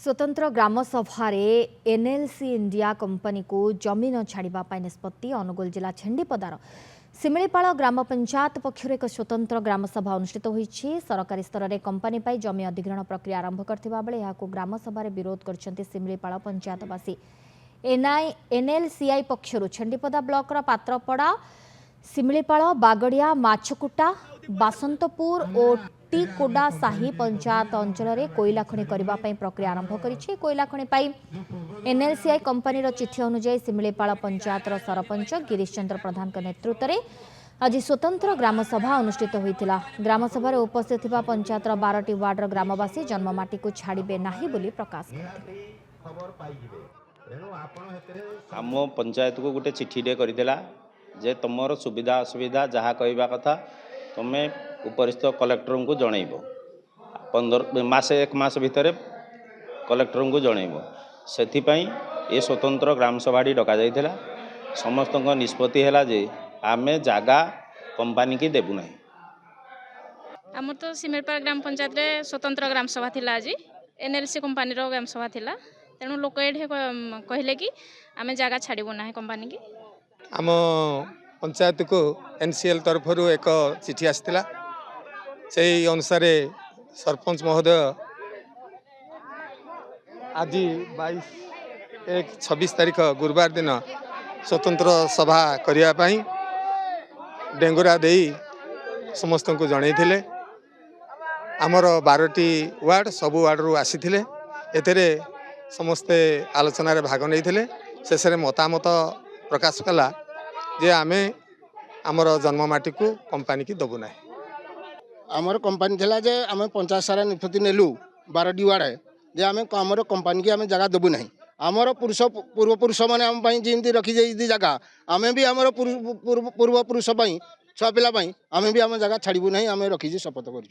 स्वतंत्र ग्राम सभा NLC India company को जमीन छाड़ा निष्पत्ति अनुगुल जिला छेंडीपदार सिमिलीपाल ग्राम पंचायत पक्षर एक स्वतंत्र ग्राम सभा अनुष्ठित होती। सरकारी स्तर में कंपनी पर जमी अधिग्रहण प्रक्रिया आरंभ करथिबा बेले याकू ग्राम सभा विरोध करछन्ती सिमिलीपाल पंचायतवासी। एनएलसीआई पक्षर छेंडीपदा ब्लॉक पात्रपड़ा सिमिलीपाल बागड़िया माछकुटा बासंतपुर और टीकोडा साही पंचायत अंचल में कोयला खनि करने प्रक्रिया आरंभ करिछि। कोयला खनि पाई एनएलसीआई कंपनी चिठी अनुଯାयी सिमिलीपाल पंचायत सरपंच गिरीश चंद्र प्रधान नेतृत्व में आज स्वतंत्र ग्राम सभा अनुष्ठित होता। ग्राम सभा उपस्थित थिबा पंचायत 12टी वार्डर ग्रामवासी जन्ममाटी को छाड़े नहीं बोली प्रकाश करथिले। आम पंचायत को गोटे चिठीटे करदेला जे तुमर सुविधा असुविधा जहाँ कहवा कथा तुम्हें उपरिस्थ कलेक्टर को जनइब 15 मास 1 मास भितर कलेक्टर को जनइब से ये स्वतंत्र ग्राम सभाटी डका जाइथिला। समस्त निष्पत्ति है जे आमे जागा कंपनी की देबु नहीं। आम तो सिमिलीपाल ग्राम पंचायत रे स्वतंत्र ग्राम सभा थिला। आज एनएलसी कंपनी रो ग्राम सभा थिला। तेणु लोक ये कहले कि आमे जागा छाड़बू ना कंपनी की। आम पंचायत को एनसीएल तरफ एक चिठी आसला। से अनुसार सरपंच महोदय आज 26 तारीख गुरुवार दिन स्वतंत्र सभा करने डेंगुरा दे समस्त को जनईले। आमर 12टी वार्ड सबु वार्ड रू आसी एथे समस्ते आलोचन भाग नहीं। शेष मतामत प्रकाश कला जे आमे आमर जन्ममाटी को कंपनी की दबु ना। आमर कंपनी थिला जे आमे पंचायत सारा निष्पत्ति नेलु 12टी वार्ड जे आमे आमर कंपनी की आमे जगह दबु नहीं। आमर पूर्वपुरुष मैंने आम जमी रखी जाइए जगह आमे भी आमर पूर्वपुरुष छुआ पिला आमे भी आम जगह छाड़बू नहीं। आमे रखी शपथ कर।